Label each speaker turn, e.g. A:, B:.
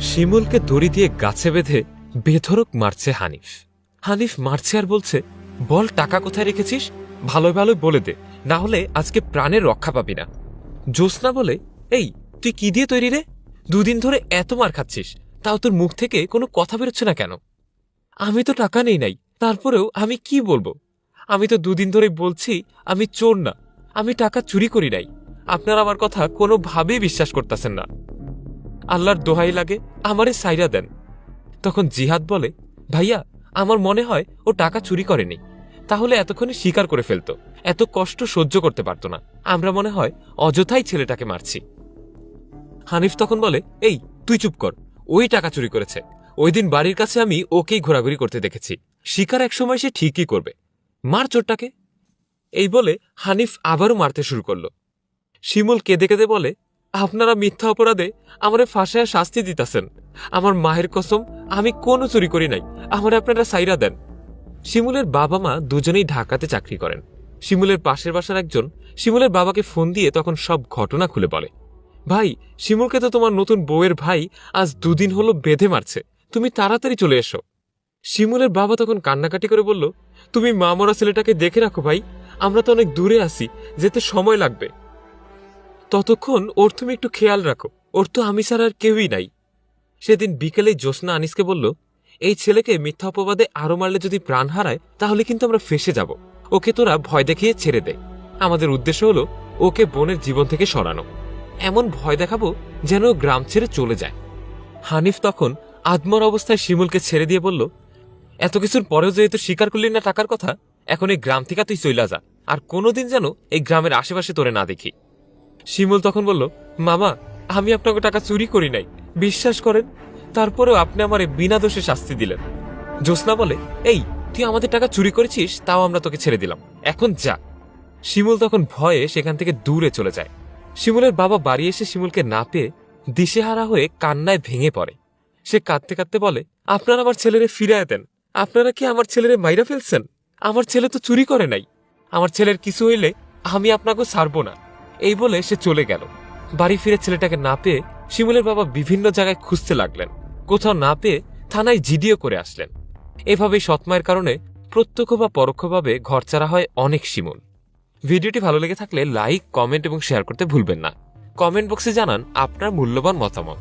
A: শিমুলকে দড়ি দিয়ে গাছে বেঁধে বেধড়ক মারছে হানিফ। হানিফ মারছে আর বলছে, বল টাকা কোথায় রেখেছিস, ভালোই ভালোই বলে দে, না হলে আজকে প্রাণের রক্ষা পাবি না। জ্যোৎস্না বলে, এই তুই কি দিয়ে তৈরি রে? দুদিন ধরে এত মার খাচ্ছিস, তাও তোর মুখ থেকে কোনো কথা বেরোচ্ছে না কেন? আমি তো টাকা নেই নাই, তারপরেও আমি কি বলবো? আমি তো দুদিন ধরে বলছি আমি চোর না, আমি টাকা চুরি করি নাই। আপনারা আমার কথা কোনোভাবেই বিশ্বাস করতেছেন না। আল্লাহর দোহাই লাগে, আমারে সাইরা দেন। তখন জিহাদ বলে, ভাইয়া আমার মনে হয় ও টাকা চুরি করেনি, তাহলে এতক্ষণে স্বীকার করে ফেলতো, এত কষ্ট সহ্য করতে পারতো না। আমরা মনে হয় অযথাই ছেলেটাকে মারছি। হানিফ তখন বলে, এই তুই চুপ কর, ওই টাকা চুরি করেছে। ওই দিন বাড়ির কাছে আমি ওকেই ঘোরাঘুরি করতে দেখেছি, স্বীকার একসময় সে ঠিকই করবে, মার চোরটাকে। এই বলে হানিফ আবারও মারতে শুরু করল। শিমুল কেঁদে কেঁদে বলে, আপনারা মিথ্যা অপরাধে আমারে ফাঁসায় শাস্তি দিতেছেন। আমার মায়ের কসম, আমি কোনো চুরি করি নাই, আমার আপনারা সাইরা দেন। শিমুলের বাবা মা দুজনেই ঢাকাতে চাকরি করেন। শিমুলের পাশের বাসার একজন শিমুলের বাবাকে ফোন দিয়ে তখন সব ঘটনা খুলে বলে, ভাই শিমুলকে তো তোমার নতুন বউয়ের ভাই আজ দুদিন হলো বেঁধে মারছে, তুমি তাড়াতাড়ি চলে এসো। শিমুলের বাবা তখন কান্নাকাটি করে বলল, তুমি মা মরা ছেলেটাকে দেখে রাখো ভাই, আমরা তো অনেক দূরে আছি, যেতে সময় লাগবে। ততক্ষণ ওর তুমি একটু খেয়াল রাখো, ওর তো আমি ছাড়া আর কেউই নাই। সেদিন বিকেলে জ্যোৎস্না আনিসকে বলল, এই ছেলেকে মিথ্যা অপবাদে আরো মারলে যদি প্রাণ হারায় তাহলে কিন্তু আমরা ফেসে যাব, ওকে তোরা ভয় দেখিয়ে ছেড়ে দে। আমাদের উদ্দেশ্য হলো ওকে বোনের জীবন থেকে সরানো, এমন ভয় দেখাবো যেন ও গ্রাম ছেড়ে চলে যায়। হানিফ তখন আদমর অবস্থায় শিমুলকে ছেড়ে দিয়ে বলল, এত কিছুর পরেও যেহেতু স্বীকার করলি না টাকার কথা, এখন এই গ্রাম থেকে তুই চইলা যা, আর কোনোদিন যেন এই গ্রামের আশেপাশে তোরে না দেখি। শিমুল তখন বলল, মামা আমি আপনাকে টাকা চুরি করি নাই, বিশ্বাস করেন, তারপরেও আপনি আমারে বিনা দোষে শাস্তি দিলেন। জ্যোৎস্না বলে, এই তুই আমাদের টাকা চুরি করেছিস, তাও আমরা তোকে ছেড়ে দিলাম, এখন যা। শিমুল তখন ভয়ে সেখান থেকে দূরে চলে যায়। শিমুলের বাবা বাড়ি এসে শিমুলকে না পেয়ে দিশেহারা হয়ে কান্নায় ভেঙে পড়ে। সে কাঁদতে কাঁদতে বলে, আপনারা আমার ছেলেরে ফিরায় দেন, আপনারা কি আমার ছেলেরে মাইরা ফেলছেন? আমার ছেলে তো চুরি করে নাই, আমার ছেলের কিছু হইলে আমি আপনাকে ছাড়বো না। এই বলে সে চলে গেল। বাড়ি ফিরে ছেলেটাকে না পেয়ে শিমুলের বাবা বিভিন্ন জায়গায় খুঁজতে লাগলেন, কোথাও না পেয়ে থানায় জিডিও করে আসলেন। এভাবেই সৎমায়ের কারণে প্রত্যক্ষ বা পরোক্ষভাবে ঘরছাড়া হয় অনেক শিমুল। ভিডিওটি ভালো লেগে থাকলে লাইক, কমেন্ট এবং শেয়ার করতে ভুলবেন না। কমেন্ট বক্সে জানান আপনার মূল্যবান মতামত।